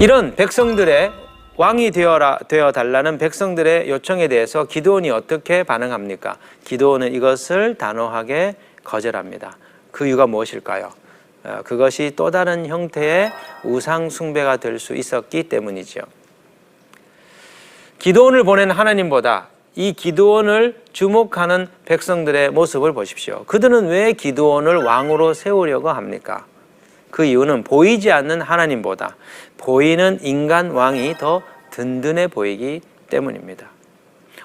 이런 백성들의 왕이 되어 달라는 백성들의 요청에 대해서 기드온이 어떻게 반응합니까? 기드온은 이것을 단호하게 거절합니다. 그 이유가 무엇일까요? 그것이 또 다른 형태의 우상 숭배가 될 수 있었기 때문이죠. 기드온을 보낸 하나님보다 이 기드온을 주목하는 백성들의 모습을 보십시오. 그들은 왜 기드온을 왕으로 세우려고 합니까? 그 이유는 보이지 않는 하나님보다 보이는 인간 왕이 더 든든해 보이기 때문입니다.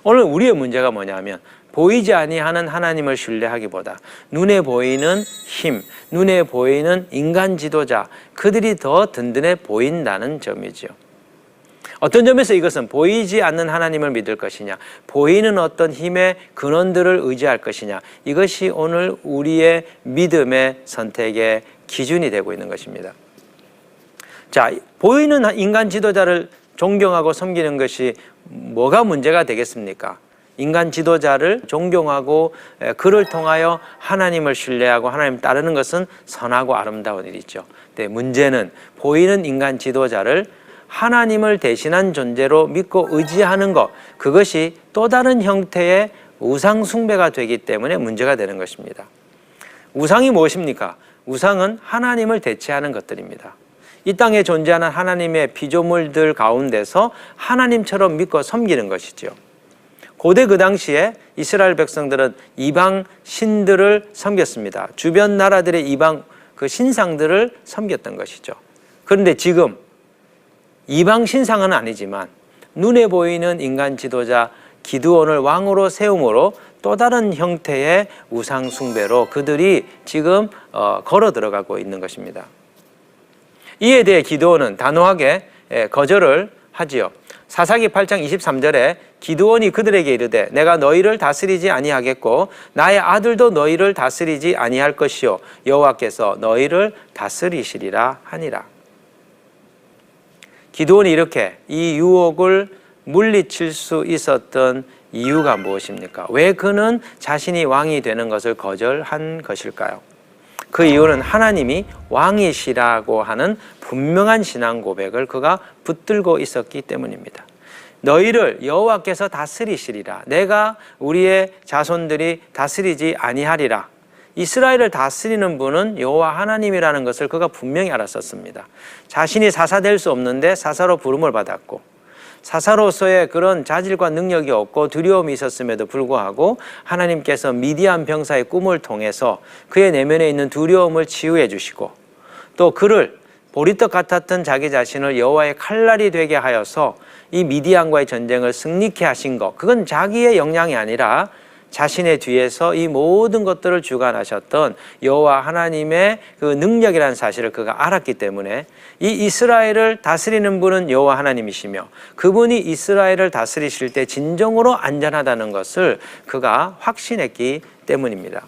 오늘 우리의 문제가 뭐냐면 보이지 아니하는 하나님을 신뢰하기보다 눈에 보이는 힘, 눈에 보이는 인간 지도자, 그들이 더 든든해 보인다는 점이죠. 어떤 점에서 이것은 보이지 않는 하나님을 믿을 것이냐, 보이는 어떤 힘의 근원들을 의지할 것이냐, 이것이 오늘 우리의 믿음의 선택의 기준이 되고 있는 것입니다. 자, 보이는 인간 지도자를 존경하고 섬기는 것이 뭐가 문제가 되겠습니까? 인간 지도자를 존경하고 그를 통하여 하나님을 신뢰하고 하나님 따르는 것은 선하고 아름다운 일이죠. 근데 문제는 보이는 인간 지도자를 하나님을 대신한 존재로 믿고 의지하는 것, 그것이 또 다른 형태의 우상 숭배가 되기 때문에 문제가 되는 것입니다. 우상이 무엇입니까? 우상은 하나님을 대체하는 것들입니다. 이 땅에 존재하는 하나님의 피조물들 가운데서 하나님처럼 믿고 섬기는 것이죠. 고대 그 당시에 이스라엘 백성들은 이방 신들을 섬겼습니다. 주변 나라들의 이방 그 신상들을 섬겼던 것이죠. 그런데 지금 이방 신상은 아니지만 눈에 보이는 인간 지도자 기드온을 왕으로 세움으로 또 다른 형태의 우상 숭배로 그들이 지금 걸어 들어가고 있는 것입니다. 이에 대해 기드온은 단호하게 거절을 하지요. 사사기 8장 23절에 기드온이 그들에게 이르되 내가 너희를 다스리지 아니하겠고 나의 아들도 너희를 다스리지 아니할 것이요 여호와께서 너희를 다스리시리라 하니라. 기드온이 이렇게 이 유혹을 물리칠 수 있었던 이유가 무엇입니까? 왜 그는 자신이 왕이 되는 것을 거절한 것일까요? 그 이유는 하나님이 왕이시라고 하는 분명한 신앙 고백을 그가 붙들고 있었기 때문입니다. 너희를 여호와께서 다스리시리라. 내가 우리의 자손들이 다스리지 아니하리라. 이스라엘을 다스리는 분은 여호와 하나님이라는 것을 그가 분명히 알았었습니다. 자신이 사사 될 수 없는데 사사로 부름을 받았고 사사로서의 그런 자질과 능력이 없고 두려움이 있었음에도 불구하고 하나님께서 미디안 병사의 꿈을 통해서 그의 내면에 있는 두려움을 치유해 주시고 또 그를 보리떡 같았던 자기 자신을 여호와의 칼날이 되게 하여서 이 미디안과의 전쟁을 승리케 하신 것, 그건 자기의 역량이 아니라 자신의 뒤에서 이 모든 것들을 주관하셨던 여호와 하나님의 그 능력이라는 사실을 그가 알았기 때문에 이 이스라엘을 다스리는 분은 여호와 하나님이시며 그분이 이스라엘을 다스리실 때 진정으로 안전하다는 것을 그가 확신했기 때문입니다.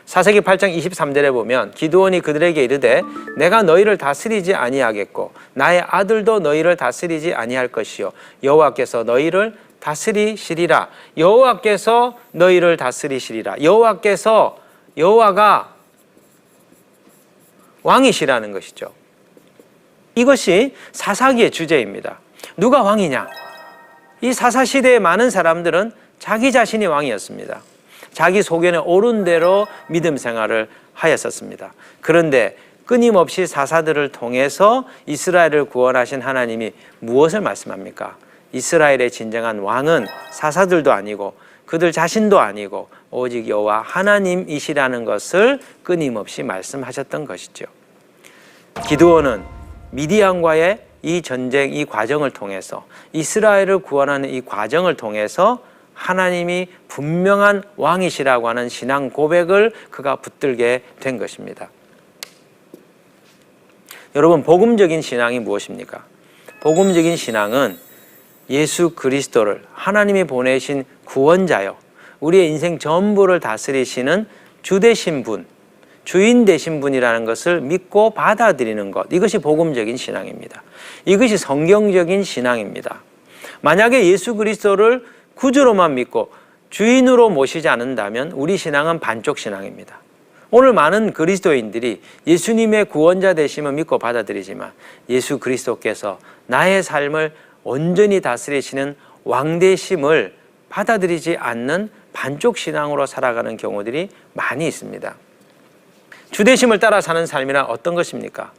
사사기 8장 23절에 보면 기드온이 그들에게 이르되 내가 너희를 다스리지 아니하겠고 나의 아들도 너희를 다스리지 아니할 것이요 여호와께서 너희를 다스리시리라. 여호와께서 너희를 다스리시리라. 여호와가 왕이시라는 것이죠. 이것이 사사기의 주제입니다. 누가 왕이냐? 이 사사시대의 많은 사람들은 자기 자신이 왕이었습니다. 자기 소견에 옳은 대로 믿음 생활을 하였었습니다. 그런데 끊임없이 사사들을 통해서 이스라엘을 구원하신 하나님이 무엇을 말씀합니까? 이스라엘의 진정한 왕은 사사들도 아니고 그들 자신도 아니고 오직 여호와 하나님이시라는 것을 끊임없이 말씀하셨던 것이죠. 기드온은 미디안과의 이 전쟁, 이 과정을 통해서 이스라엘을 구원하는 이 과정을 통해서 하나님이 분명한 왕이시라고 하는 신앙 고백을 그가 붙들게 된 것입니다. 여러분, 복음적인 신앙이 무엇입니까? 복음적인 신앙은 예수 그리스도를 하나님이 보내신 구원자요, 우리의 인생 전부를 다스리시는 주 되신 분, 주인 되신 분이라는 것을 믿고 받아들이는 것, 이것이 복음적인 신앙입니다. 이것이 성경적인 신앙입니다. 만약에 예수 그리스도를 구주로만 믿고 주인으로 모시지 않는다면 우리 신앙은 반쪽 신앙입니다. 오늘 많은 그리스도인들이 예수님의 구원자 되심을 믿고 받아들이지만 예수 그리스도께서 나의 삶을 온전히 다스리시는 왕 되심을 받아들이지 않는 반쪽 신앙으로 살아가는 경우들이 많이 있습니다. 주되심을 따라 사는 삶이란 어떤 것입니까?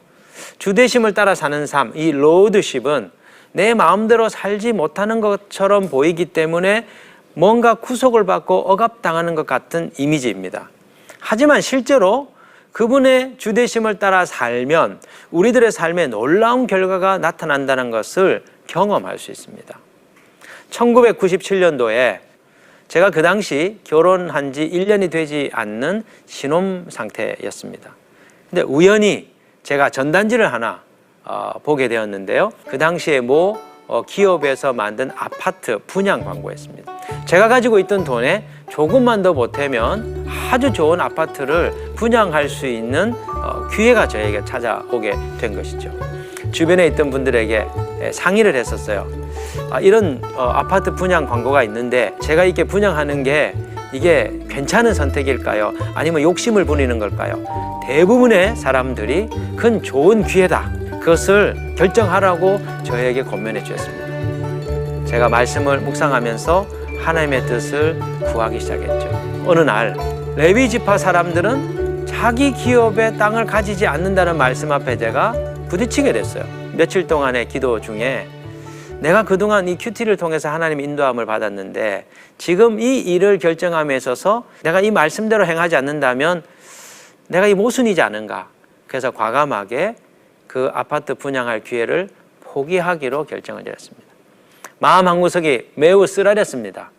주되심을 따라 사는 삶, 이 로드십은 내 마음대로 살지 못하는 것처럼 보이기 때문에 뭔가 구속을 받고 억압당하는 것 같은 이미지입니다. 하지만 실제로 그분의 주되심을 따라 살면 우리들의 삶에 놀라운 결과가 나타난다는 것을 경험할 수 있습니다. 1997년도에 제가 그 당시 결혼한 지 1년이 되지 않는 신혼 상태였습니다. 근데 우연히 제가 전단지를 하나 보게 되었는데요. 그 당시에 모 기업에서 만든 아파트 분양 광고였습니다. 제가 가지고 있던 돈에 조금만 더 보태면 아주 좋은 아파트를 분양할 수 있는 기회가 저에게 찾아오게 된 것이죠. 주변에 있던 분들에게 상의를 했었어요. 이런 아파트 분양 광고가 있는데 제가 이렇게 분양하는 게 이게 괜찮은 선택일까요? 아니면 욕심을 부리는 걸까요? 대부분의 사람들이 그건 좋은 기회다. 그것을 결정하라고 저에게 권면해 주셨습니다. 제가 말씀을 묵상하면서 하나님의 뜻을 구하기 시작했죠. 어느 날 레위 지파 사람들은 자기 기업의 땅을 가지지 않는다는 말씀 앞에 제가 부딪히게 됐어요. 며칠 동안의 기도 중에 내가 그동안 이 큐티를 통해서 하나님의 인도함을 받았는데 지금 이 일을 결정함에 있어서 내가 이 말씀대로 행하지 않는다면 내가 이 모순이지 않은가. 그래서 과감하게 그 아파트 분양할 기회를 포기하기로 결정을 내렸습니다. 마음 한구석이 매우 쓰라렸습니다.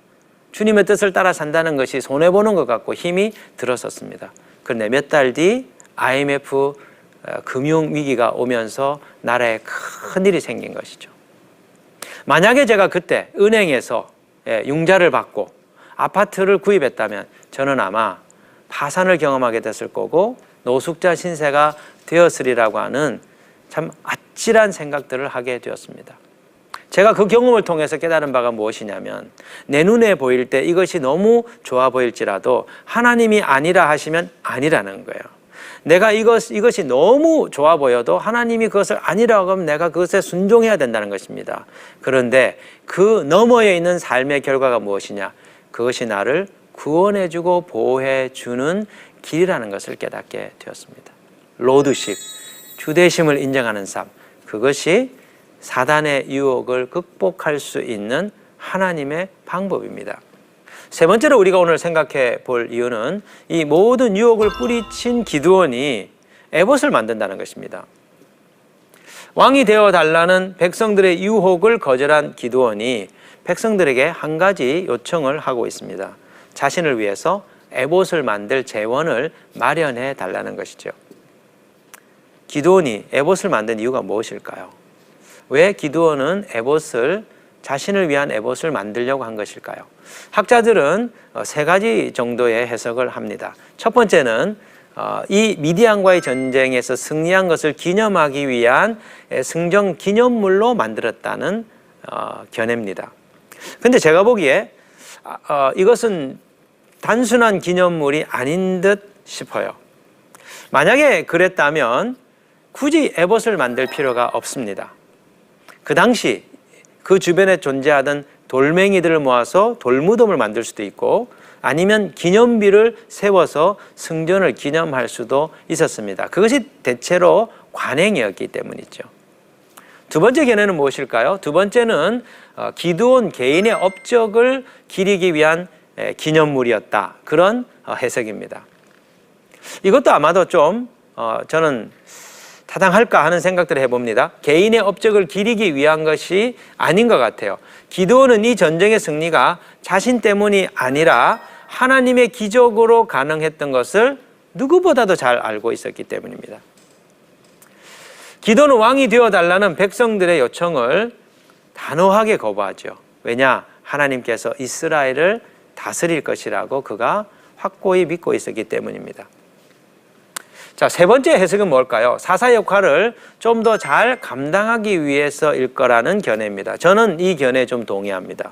주님의 뜻을 따라 산다는 것이 손해보는 것 같고 힘이 들었었습니다. 그런데 몇 달 뒤 IMF 금융위기가 오면서 나라에 큰 일이 생긴 것이죠. 만약에 제가 그때 은행에서 융자를 받고 아파트를 구입했다면 저는 아마 파산을 경험하게 됐을 거고 노숙자 신세가 되었으리라고 하는 참 아찔한 생각들을 하게 되었습니다. 제가 그 경험을 통해서 깨달은 바가 무엇이냐면 내 눈에 보일 때 이것이 너무 좋아 보일지라도 하나님이 아니라 하시면 아니라는 거예요. 내가 이것이 너무 좋아 보여도 하나님이 그것을 아니라고 하면 내가 그것에 순종해야 된다는 것입니다. 그런데 그 너머에 있는 삶의 결과가 무엇이냐? 그것이 나를 구원해주고 보호해주는 길이라는 것을 깨닫게 되었습니다. 로드십, 주되심을 인정하는 삶, 그것이 사단의 유혹을 극복할 수 있는 하나님의 방법입니다. 세 번째로 우리가 오늘 생각해 볼 이유는 이 모든 유혹을 뿌리친 기드온이 에봇을 만든다는 것입니다. 왕이 되어달라는 백성들의 유혹을 거절한 기드온이 백성들에게 한 가지 요청을 하고 있습니다. 자신을 위해서 에봇을 만들 재원을 마련해 달라는 것이죠. 기드온이 에봇을 만든 이유가 무엇일까요? 왜 기드온은 에봇을 자신을 위한 에봇을 만들려고 한 것일까요? 학자들은 세 가지 정도의 해석을 합니다. 첫 번째는 이 미디안과의 전쟁에서 승리한 것을 기념하기 위한 승전 기념물로 만들었다는 견해입니다. 근데 제가 보기에 이것은 단순한 기념물이 아닌 듯 싶어요. 만약에 그랬다면 굳이 에봇을 만들 필요가 없습니다. 그 당시 그 주변에 존재하던 돌멩이들을 모아서 돌무덤을 만들 수도 있고 아니면 기념비를 세워서 승전을 기념할 수도 있었습니다. 그것이 대체로 관행이었기 때문이죠. 두 번째 견해는 무엇일까요? 두 번째는 기드온 개인의 업적을 기리기 위한 기념물이었다. 그런 해석입니다. 이것도 아마도 좀 저는 타당할까 하는 생각들을 해봅니다. 개인의 업적을 기리기 위한 것이 아닌 것 같아요. 기드온은 이 전쟁의 승리가 자신 때문이 아니라 하나님의 기적으로 가능했던 것을 누구보다도 잘 알고 있었기 때문입니다. 기드온은 왕이 되어달라는 백성들의 요청을 단호하게 거부하죠. 왜냐? 하나님께서 이스라엘을 다스릴 것이라고 그가 확고히 믿고 있었기 때문입니다. 자, 세 번째 해석은 뭘까요? 사사 역할을 좀 더 잘 감당하기 위해서일 거라는 견해입니다. 저는 이 견해에 좀 동의합니다.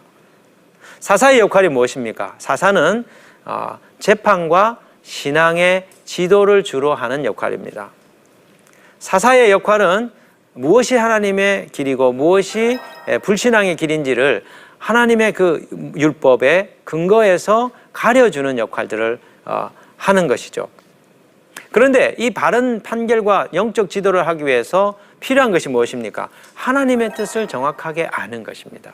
사사의 역할이 무엇입니까? 사사는 재판과 신앙의 지도를 주로 하는 역할입니다. 사사의 역할은 무엇이 하나님의 길이고 무엇이 불신앙의 길인지를 하나님의 그 율법의 근거에서 가려주는 역할들을 하는 것이죠. 그런데 이 바른 판결과 영적 지도를 하기 위해서 필요한 것이 무엇입니까? 하나님의 뜻을 정확하게 아는 것입니다.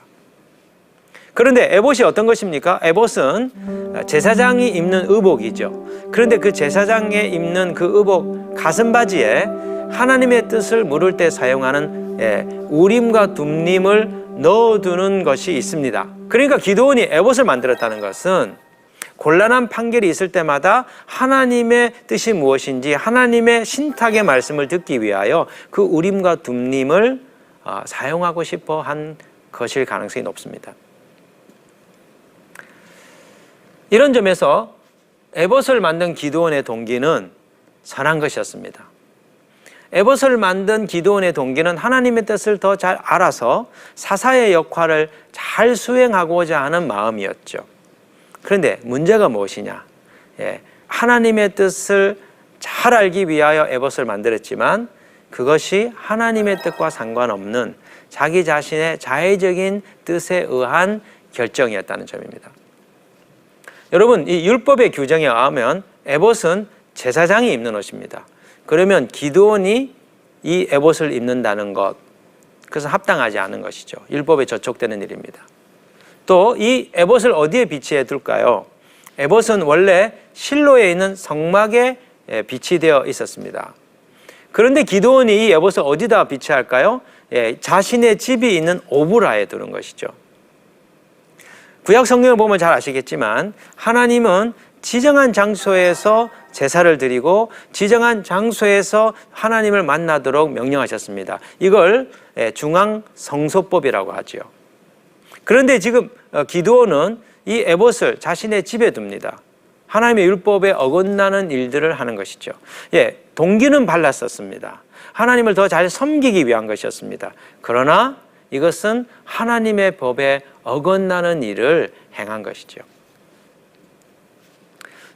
그런데 에봇이 어떤 것입니까? 에봇은 제사장이 입는 의복이죠. 그런데 그 제사장에 입는 그 의복 가슴바지에 하나님의 뜻을 물을 때 사용하는 우림과 둠림을 넣어두는 것이 있습니다. 그러니까 기드온이 에봇을 만들었다는 것은 곤란한 판결이 있을 때마다 하나님의 뜻이 무엇인지 하나님의 신탁의 말씀을 듣기 위하여 그 우림과 둠림을 사용하고 싶어 한 것일 가능성이 높습니다. 이런 점에서 에봇을 만든 기드온의 동기는 선한 것이었습니다. 에봇을 만든 기드온의 동기는 하나님의 뜻을 더 잘 알아서 사사의 역할을 잘 수행하고자 하는 마음이었죠. 그런데 문제가 무엇이냐? 하나님의 뜻을 잘 알기 위하여 에봇을 만들었지만 그것이 하나님의 뜻과 상관없는 자기 자신의 자의적인 뜻에 의한 결정이었다는 점입니다. 여러분, 이 율법의 규정에 의하면 에봇은 제사장이 입는 옷입니다. 그러면 기드온이 이 에봇을 입는다는 것, 그것은 합당하지 않은 것이죠. 율법에 저촉되는 일입니다. 또 이 에봇을 어디에 비치해 둘까요? 에봇은 원래 실로에 있는 성막에 비치되어 있었습니다. 그런데 기드온이 이 에봇을 어디다 비치할까요? 자신의 집이 있는 오브라에 두는 것이죠. 구약 성경을 보면 잘 아시겠지만 하나님은 지정한 장소에서 제사를 드리고 지정한 장소에서 하나님을 만나도록 명령하셨습니다. 이걸 중앙 성소법이라고 하죠. 그런데 지금 기드온은 이 에봇을 자신의 집에 둡니다. 하나님의 율법에 어긋나는 일들을 하는 것이죠. 동기는 발랐었습니다. 하나님을 더 잘 섬기기 위한 것이었습니다. 그러나 이것은 하나님의 법에 어긋나는 일을 행한 것이죠.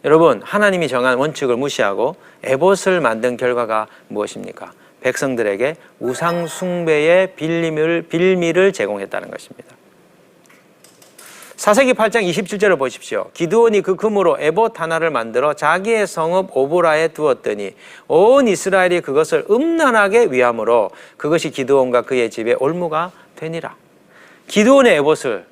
여러분, 하나님이 정한 원칙을 무시하고 에봇을 만든 결과가 무엇입니까? 백성들에게 우상 숭배의 빌미를 제공했다는 것입니다. 사사기 8장 27절을 보십시오. 기드온이 그 금으로 에봇 하나를 만들어 자기의 성읍 오보라에 두었더니 온 이스라엘이 그것을 음란하게 위함으로 그것이 기드온과 그의 집에 올무가 되니라. 기드온의 에봇을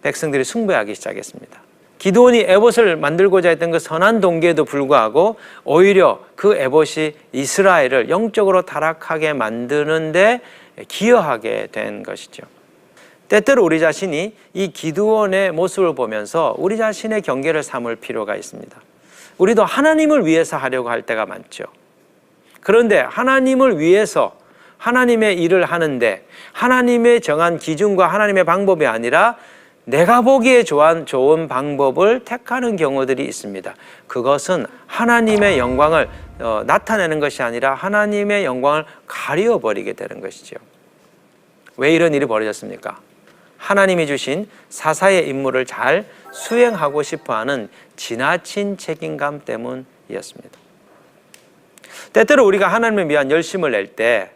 백성들이 숭배하기 시작했습니다. 기드온이 에봇을 만들고자 했던 그 선한 동기에도 불구하고 오히려 그 에봇이 이스라엘을 영적으로 타락하게 만드는데 기여하게 된 것이죠. 때때로 우리 자신이 이 기드온의 모습을 보면서 우리 자신의 경계를 삼을 필요가 있습니다. 우리도 하나님을 위해서 하려고 할 때가 많죠. 그런데 하나님을 위해서 하나님의 일을 하는데 하나님의 정한 기준과 하나님의 방법이 아니라 내가 보기에 좋은 방법을 택하는 경우들이 있습니다. 그것은 하나님의 영광을 나타내는 것이 아니라 하나님의 영광을 가려버리게 되는 것이죠. 왜 이런 일이 벌어졌습니까? 하나님이 주신 사사의 임무를 잘 수행하고 싶어하는 지나친 책임감 때문이었습니다. 때때로 우리가 하나님을 위한 열심을 낼 때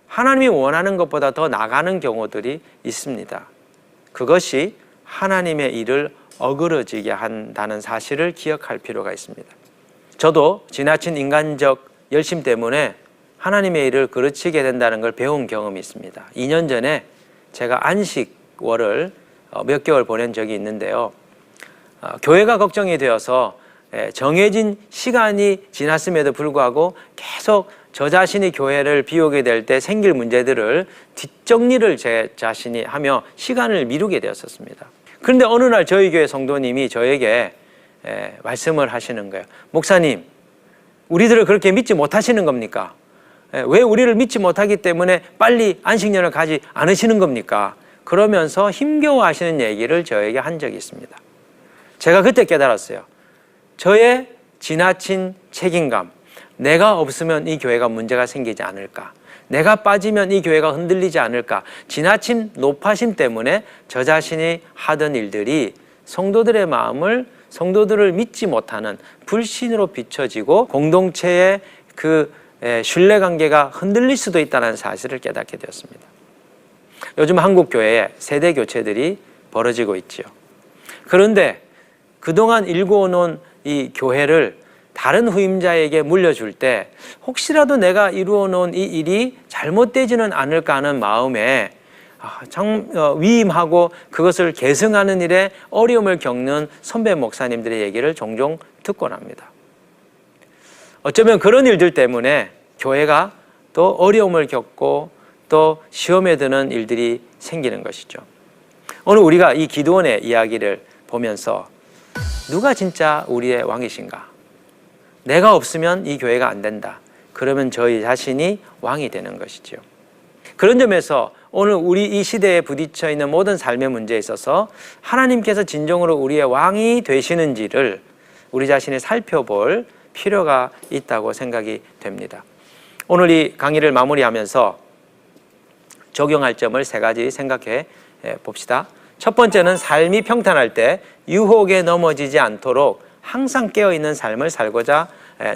하나님이 원하는 것보다 더 나가는 경우들이 있습니다. 그것이 하나님의 일을 어그러지게 한다는 사실을 기억할 필요가 있습니다. 저도 지나친 인간적 열심 때문에 하나님의 일을 그르치게 된다는 걸 배운 경험이 있습니다. 2년 전에 제가 안식월을 몇 개월 보낸 적이 있는데요. 교회가 걱정이 되어서 정해진 시간이 지났음에도 불구하고 계속 저 자신이 교회를 비우게 될 때 생길 문제들을 뒷정리를 제 자신이 하며 시간을 미루게 되었었습니다. 그런데 어느 날 저희 교회 성도님이 저에게 말씀을 하시는 거예요. 목사님, 우리들을 그렇게 믿지 못하시는 겁니까? 왜 우리를 믿지 못하기 때문에 빨리 안식년을 가지 않으시는 겁니까? 그러면서 힘겨워하시는 얘기를 저에게 한 적이 있습니다. 제가 그때 깨달았어요. 저의 지나친 책임감, 내가 없으면 이 교회가 문제가 생기지 않을까? 내가 빠지면 이 교회가 흔들리지 않을까? 지나친 높아심 때문에 저 자신이 하던 일들이 성도들의 마음을 성도들을 믿지 못하는 불신으로 비춰지고 공동체의 그 신뢰관계가 흔들릴 수도 있다는 사실을 깨닫게 되었습니다. 요즘 한국 교회에 세대 교체들이 벌어지고 있지요. 그런데 그동안 일궈놓은 이 교회를 다른 후임자에게 물려줄 때 혹시라도 내가 이루어놓은 이 일이 잘못되지는 않을까 하는 마음에 참 위임하고 그것을 계승하는 일에 어려움을 겪는 선배 목사님들의 얘기를 종종 듣곤 합니다. 어쩌면 그런 일들 때문에 교회가 또 어려움을 겪고 또 시험에 드는 일들이 생기는 것이죠. 오늘 우리가 이 기드온의 이야기를 보면서 누가 진짜 우리의 왕이신가? 내가 없으면 이 교회가 안 된다. 그러면 저희 자신이 왕이 되는 것이죠. 그런 점에서 오늘 우리 이 시대에 부딪혀 있는 모든 삶의 문제에 있어서 하나님께서 진정으로 우리의 왕이 되시는지를 우리 자신이 살펴볼 필요가 있다고 생각이 됩니다. 오늘 이 강의를 마무리하면서 적용할 점을 3가지 생각해 봅시다. 첫 번째는 삶이 평탄할 때 유혹에 넘어지지 않도록 항상 깨어있는 삶을 살고자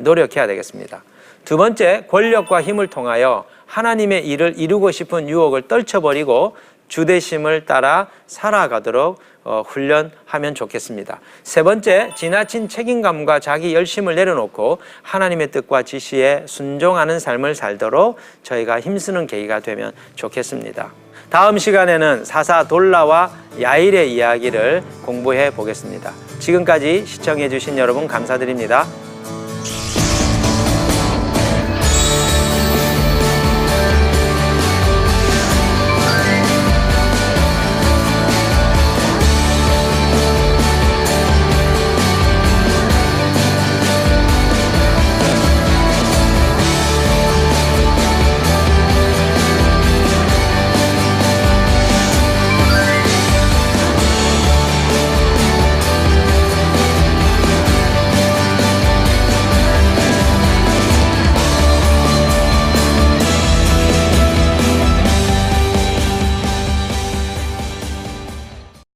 노력해야 되겠습니다. 두 번째, 권력과 힘을 통하여 하나님의 일을 이루고 싶은 유혹을 떨쳐버리고 주대심을 따라 살아가도록 훈련하면 좋겠습니다. 세 번째, 지나친 책임감과 자기 열심을 내려놓고 하나님의 뜻과 지시에 순종하는 삶을 살도록 저희가 힘쓰는 계기가 되면 좋겠습니다. 다음 시간에는 사사 돌라와 야일의 이야기를 공부해 보겠습니다. 지금까지 시청해 주신 여러분 감사드립니다.